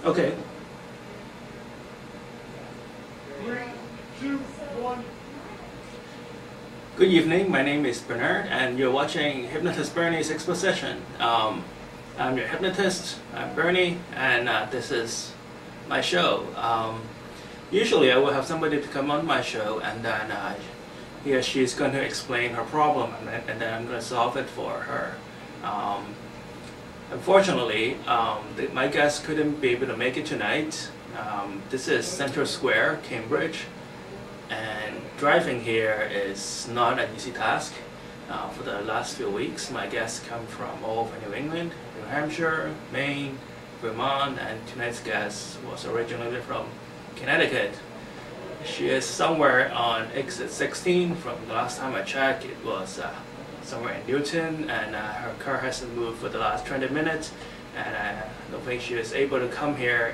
Okay. 3, 2, 1. Good evening, my name is Bernard and you're watching Hypnotist Bernie's exposition. I'm your hypnotist, I'm Bernie, and this is my show. Usually I will have somebody to come on my show and then he or she is going to explain her problem and then I'm going to solve it for her. Unfortunately, my guest couldn't be able to make it tonight. This is Central Square, Cambridge, and driving here is not an easy task. For the last few weeks, my guests come from all over New England, New Hampshire, Maine, Vermont, and tonight's guest was originally from Connecticut. She is somewhere on exit 16. From the last time I checked, it was somewhere in Newton, and her car hasn't moved for the last 20 minutes, and I don't think she is able to come here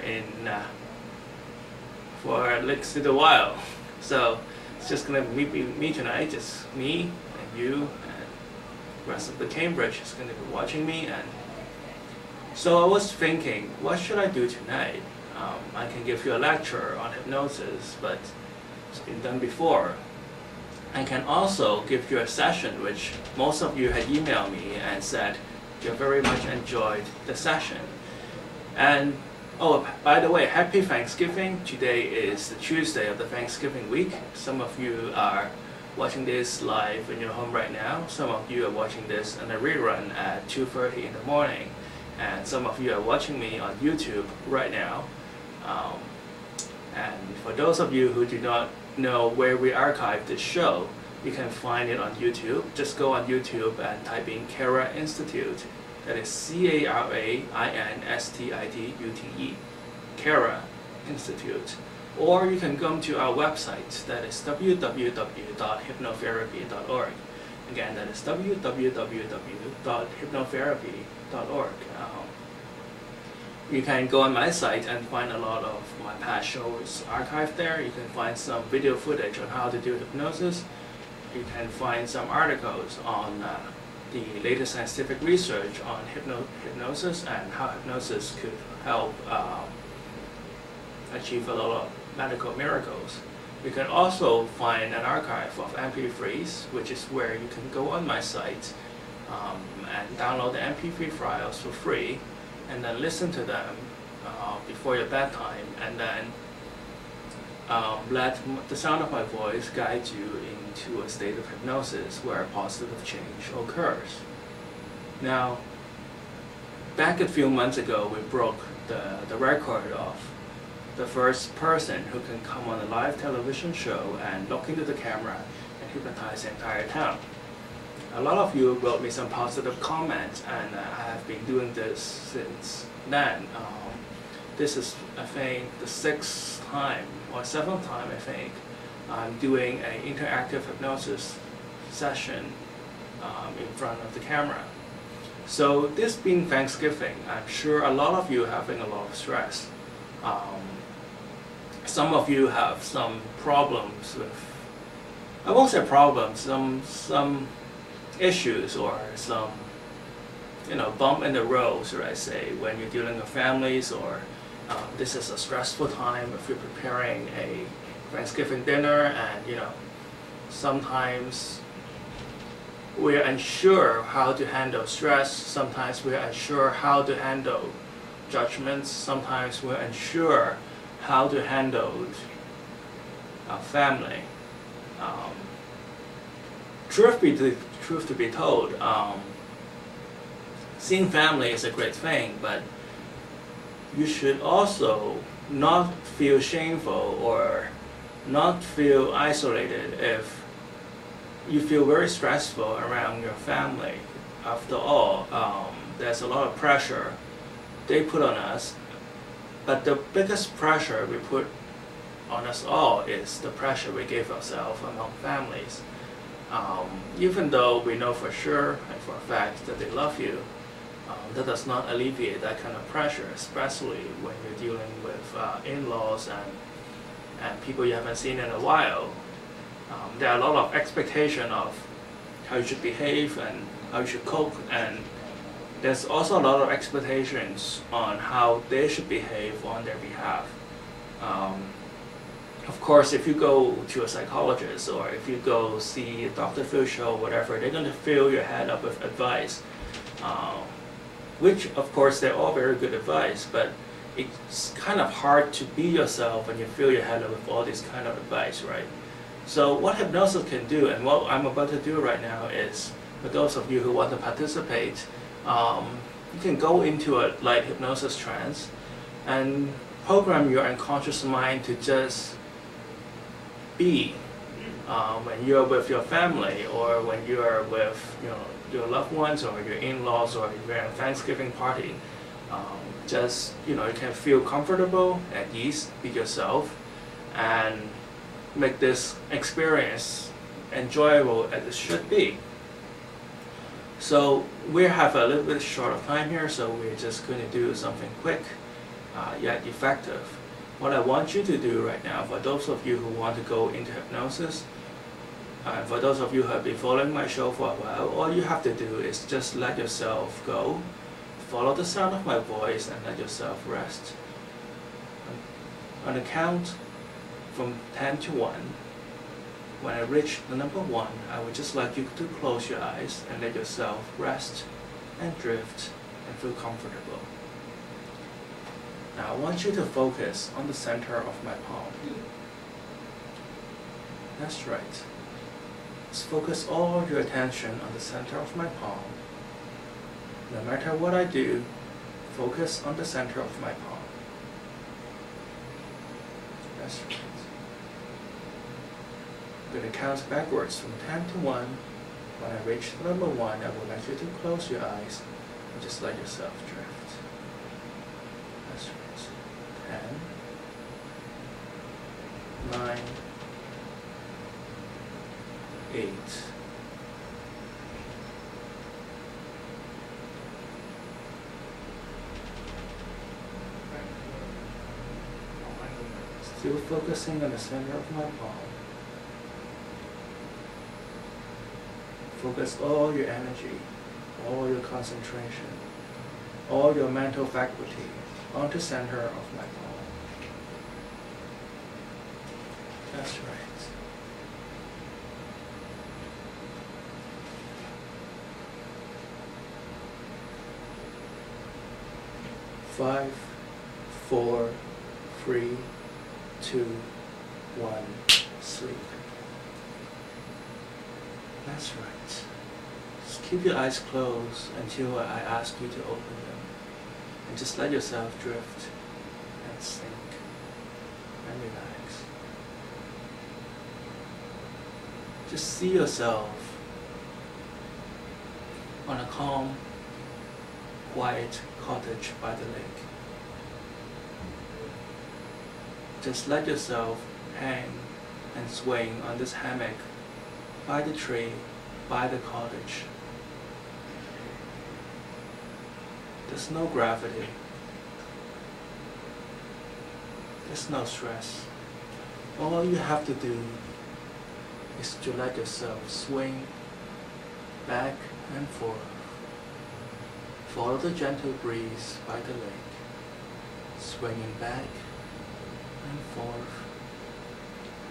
for at least a little while. So it's just going to be me tonight, just me and you, and the rest of the Cambridge is going to be watching me. And so I was thinking, what should I do tonight? I can give you a lecture on hypnosis, but it's been done before. I can also give you a session which most of you had emailed me and said you very much enjoyed the session. And oh, by the way, happy Thanksgiving. Today is the Tuesday of the Thanksgiving week. Some of you are watching this live in your home right now. Some of you are watching this in a rerun at 2:30 in the morning. And some of you are watching me on YouTube right now. And for those of you who do not know where we archive this show, you can find it on YouTube. Just go on YouTube and type in Cara Institute. That is CARAINSTITUTE, Cara Institute. Or you can come to our website, that is www.hypnotherapy.org. Again, that is www.hypnotherapy.org. You can go on my site and find a lot of my past shows archived there. You can find some video footage on how to do hypnosis. You can find some articles on the latest scientific research on hypnosis and how hypnosis could help achieve a lot of medical miracles. You can also find an archive of MP3s, which is where you can go on my site and download the MP3 files for free and then listen to them before your bedtime, and then let the sound of my voice guide you into a state of hypnosis where positive change occurs. Now, back a few months ago, we broke the record of the first person who can come on a live television show and look into the camera and hypnotize the entire town. A lot of you wrote me some positive comments, and I have been doing this since then. This is, I think, the 6th time or 7th time, I think, I'm doing an interactive hypnosis session in front of the camera. So this being Thanksgiving, I'm sure a lot of you are having a lot of stress. Some of you have some problems with, I won't say problems, some issues or some bump in the road, should I say, when you're dealing with families, or this is a stressful time if you're preparing a Thanksgiving dinner, and sometimes we're unsure how to handle stress, sometimes we're unsure how to handle judgments, sometimes we're unsure how to handle our family. Truth to be told, seeing family is a great thing, but you should also not feel shameful or not feel isolated if you feel very stressful around your family. After all, there's a lot of pressure they put on us, but the biggest pressure we put on us all is the pressure we give ourselves among families. Even though we know for sure and for a fact that they love you, that does not alleviate that kind of pressure, especially when you're dealing with in-laws and people you haven't seen in a while. There are a lot of expectation of how you should behave and how you should cope, and there's also a lot of expectations on how they should behave on their behalf. Of course, if you go to a psychologist or if you go see Dr. Phil show or whatever, they're going to fill your head up with advice, which of course they're all very good advice, but it's kind of hard to be yourself when you fill your head up with all this kind of advice, right? So what hypnosis can do, and what I'm about to do right now is, for those of you who want to participate, you can go into a light hypnosis trance and program your unconscious mind to just be when you're with your family or when you're with your loved ones or your in-laws or you're at a Thanksgiving party. Just you can feel comfortable, at ease, be yourself, and make this experience enjoyable as it should be. So we have a little bit short of time here, so we're just going to do something quick yet effective. What I want you to do right now, for those of you who want to go into hypnosis, for those of you who have been following my show for a while, all you have to do is just let yourself go, follow the sound of my voice, and let yourself rest. On the count from 10 to 1, when I reach the number 1, I would just like you to close your eyes and let yourself rest and drift and feel comfortable. Now I want you to focus on the center of my palm. That's right. Just focus all your attention on the center of my palm. No matter what I do, focus on the center of my palm. That's right. I'm going to count backwards from 10 to 1. When I reach the number 1, I would like you to close your eyes and just let yourself drift. That's right. 10, 9, 8, 7. Still focusing on the center of my palm. Focus all your energy, all your concentration, all your mental faculty on the center of my palm. That's right. Five, 4, 3, 2, 1, sleep. That's right. Just keep your eyes closed until I ask you to open them. And just let yourself drift and sink and relax. Just see yourself on a calm, quiet cottage by the lake. Just let yourself hang and swing on this hammock by the tree, by the cottage. There's no gravity. There's no stress. All you have to do is to let yourself swing back and forth. Follow the gentle breeze by the lake, swinging back and forth,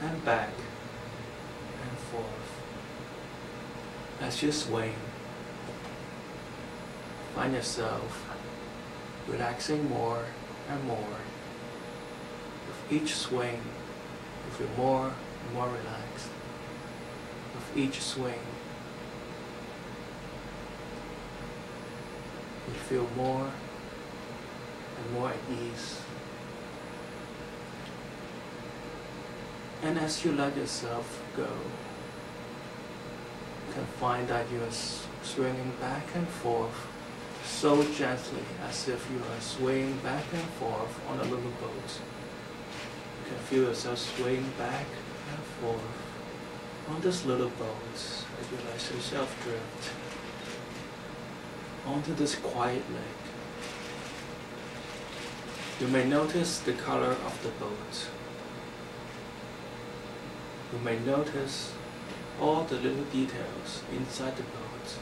and back and forth. As you swing, find yourself relaxing more and more. With each swing, you feel more and more relaxed. With each swing, you feel more and more at ease. And as you let yourself go, you can find that you are swinging back and forth so gently, as if you are swaying back and forth on a little boat. You can feel yourself swaying back and forth on this little boat as you let yourself drift onto this quiet lake. You may notice the color of the boat. You may notice all the little details inside the boat.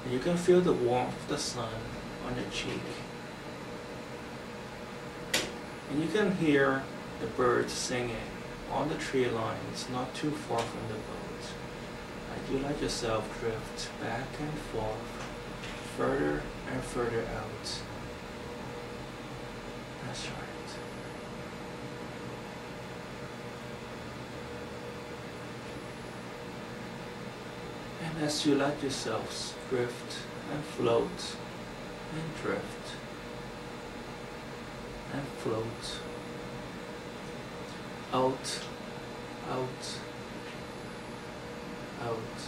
And you can feel the warmth of the sun on your cheek. And you can hear the birds singing on the tree lines not too far from the boat. And you let yourself drift back and forth, further and further out. That's right. And as you let yourselves drift and float and drift and float out, out, out,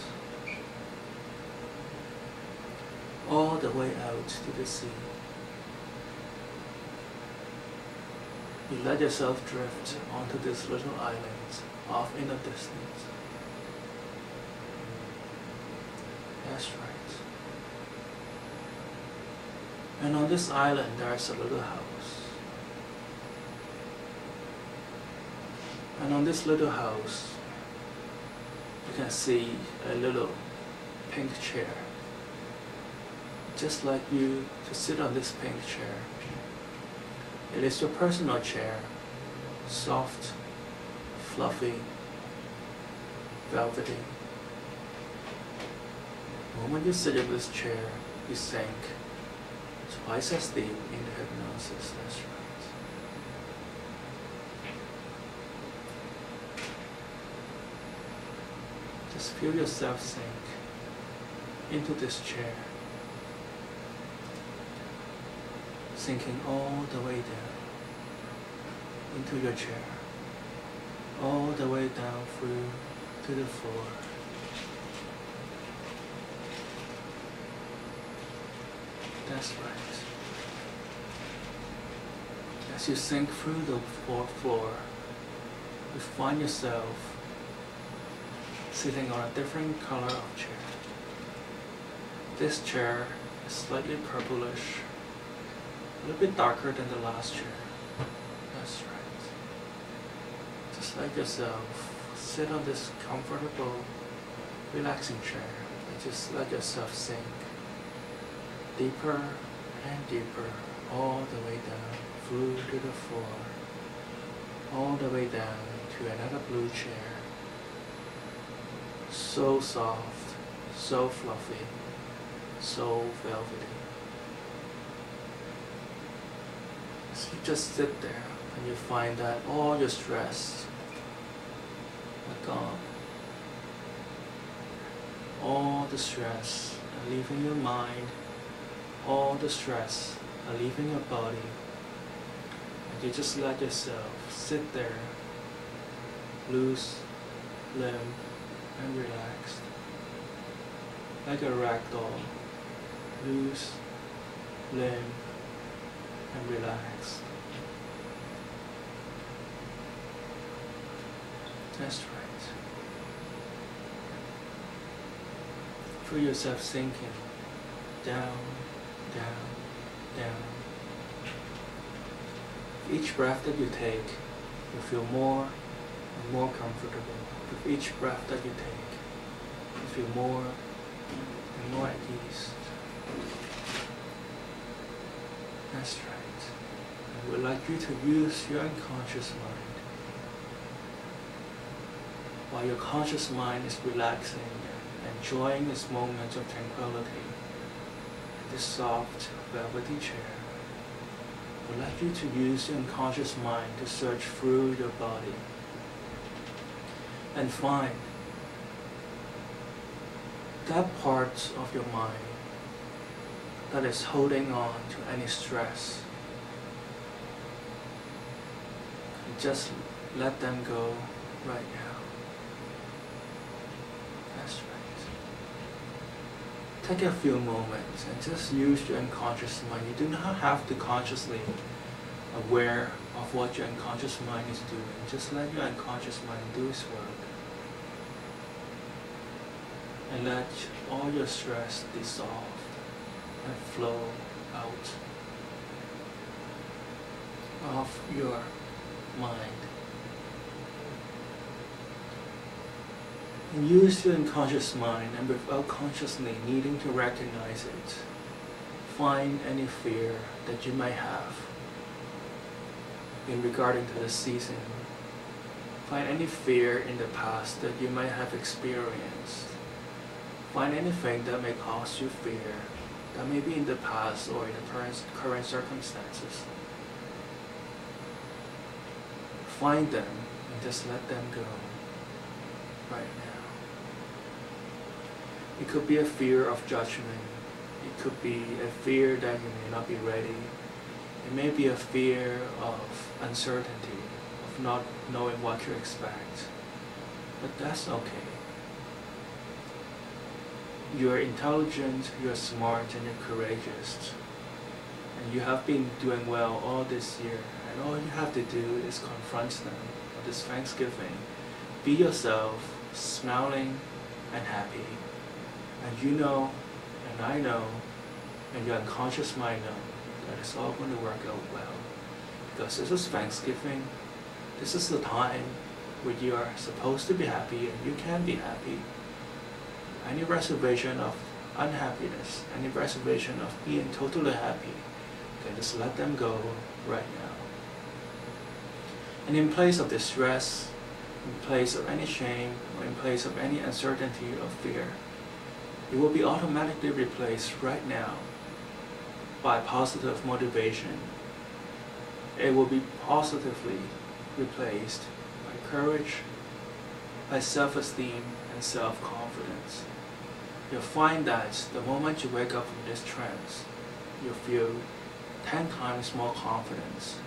all the way out to the sea. You let yourself drift onto this little island off in the distance. That's right. And on this island there's a little house. And on this little house you can see a little pink chair. Just like you to sit on this pink chair. It is your personal chair, soft, fluffy, velvety. The moment you sit in this chair, you sink twice as deep into hypnosis. That's right. Just feel yourself sink into this chair, sinking all the way down into your chair, all the way down through to the floor. That's right. As you sink through the fourth floor, you find yourself sitting on a different color of chair. This chair is slightly purplish, a little bit darker than the last chair. That's right. Just like yourself, sit on this comfortable, relaxing chair and just let yourself sink deeper and deeper, all the way down through to the floor, all the way down to another blue chair. So soft, so fluffy, so velvety. So you just sit there and you find that all your stress are gone. All the stress are leaving your mind. All the stress are leaving your body, and you just let yourself sit there, loose, limp, and relaxed, like a rag doll, loose, limp, and relaxed. That's right. Feel yourself sinking down, down, down. Each breath that you take, you feel more and more comfortable. With each breath that you take, you feel more and more at ease. That's right. I would like you to use your unconscious mind. While your conscious mind is relaxing and enjoying this moment of tranquility, this soft, velvety chair, I would like you to use your unconscious mind to search through your body and find that part of your mind that is holding on to any stress. And just let them go right now. That's right. Take a few moments and just use your unconscious mind. You do not have to consciously aware of what your unconscious mind is doing. Just let your unconscious mind do its work. And let all your stress dissolve and flow out of your mind. And use your unconscious mind, and without consciously needing to recognize it, find any fear that you might have in regarding to the season. Find any fear in the past that you might have experienced. Find anything that may cause you fear, that may be in the past or in the current circumstances. Find them and just let them go right now. It could be a fear of judgment. It could be a fear that you may not be ready. It may be a fear of uncertainty, of not knowing what to expect. But that's okay. You're intelligent, you're smart, and you're courageous. And you have been doing well all this year. And all you have to do is confront them on this Thanksgiving. Be yourself, smiling and happy. And you know, and I know, and your unconscious mind know that it's all going to work out well. Because this is Thanksgiving. This is the time when you are supposed to be happy and you can be happy. Any reservation of unhappiness, any reservation of being totally happy, you can just let them go right now. And in place of distress, in place of any shame, or in place of any uncertainty or fear, it will be automatically replaced right now by positive motivation. It will be positively replaced by courage, by self-esteem and self-confidence. You'll find that the moment you wake up from this trance, you'll feel 10 times more confidence,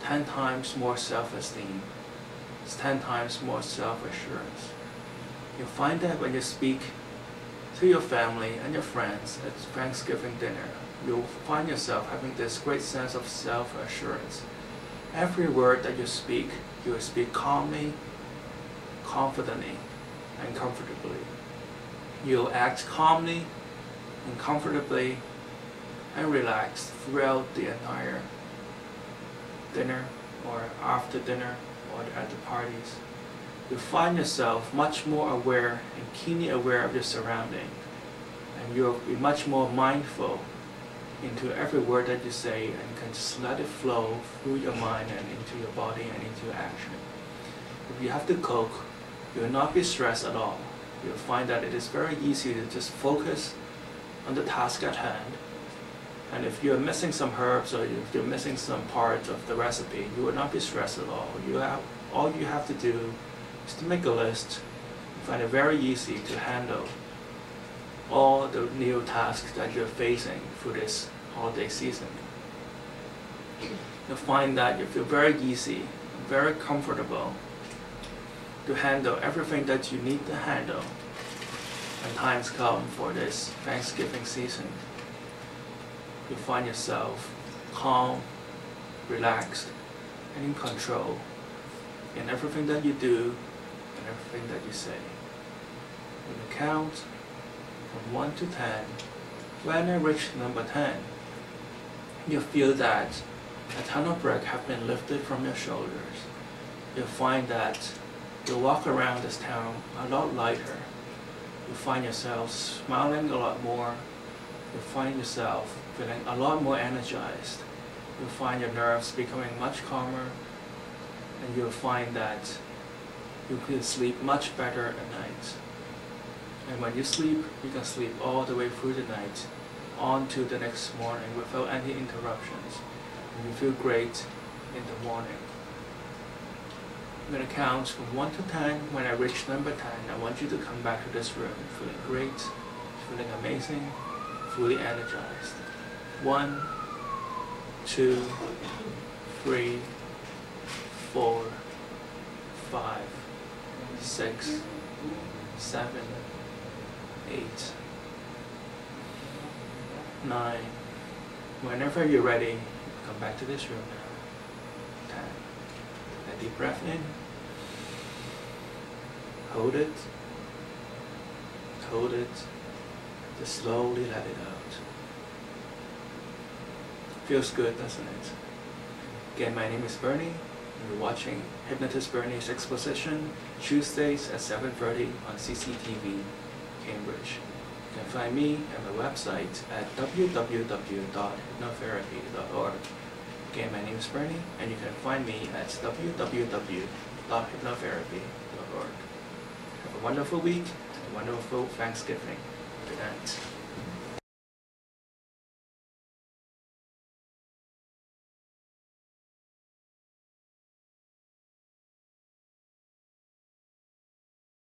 10 times more self-esteem, 10 times more self-assurance. You'll find that when you speak to your family and your friends at Thanksgiving dinner, you'll find yourself having this great sense of self-assurance. Every word that you will speak calmly, confidently, and comfortably. You'll act calmly and comfortably and relaxed throughout the entire dinner or after dinner or at the parties. You'll find yourself much more aware and keenly aware of your surrounding, and you'll be much more mindful into every word that you say and can just let it flow through your mind and into your body and into your action. If you have to cook, you'll not be stressed at all. You'll find that it is very easy to just focus on the task at hand. And if you're missing some herbs or if you're missing some parts of the recipe, you will not be stressed at all. All you have to do is to make a list. You find it very easy to handle all the new tasks that you're facing through this holiday season. You'll find that you feel very easy, very comfortable to handle everything that you need to handle when times come for this Thanksgiving season. You find yourself calm, relaxed, and in control in everything that you do and everything that you say. When you count from 1 to 10, when I reach number 10, you feel that a ton of bricks have been lifted from your shoulders. You'll find that you walk around this town a lot lighter. You find yourself smiling a lot more. You find yourself feeling a lot more energized. You'll find your nerves becoming much calmer, and you'll find that you can sleep much better at night. And when you sleep, you can sleep all the way through the night, on to the next morning without any interruptions. And you feel great in the morning. I'm going to count from 1 to 10. When I reach number 10, I want you to come back to this room feeling great, feeling amazing, fully energized. 1, 2, 3, 4, 5, 6, 7, 8, 9. Whenever you're ready, come back to this room now. 10. Take a deep breath in. Hold it. Hold it. Just slowly let it out. Feels good, doesn't it? Again, my name is Bernie. You're watching Hypnotist Bernie's exposition Tuesdays at 7:30 on CCTV, Cambridge. You can find me at my website at www.hypnotherapy.org. Again, my name is Bernie, and you can find me at www.hypnotherapy.org. Have a wonderful week and a wonderful Thanksgiving. Good night.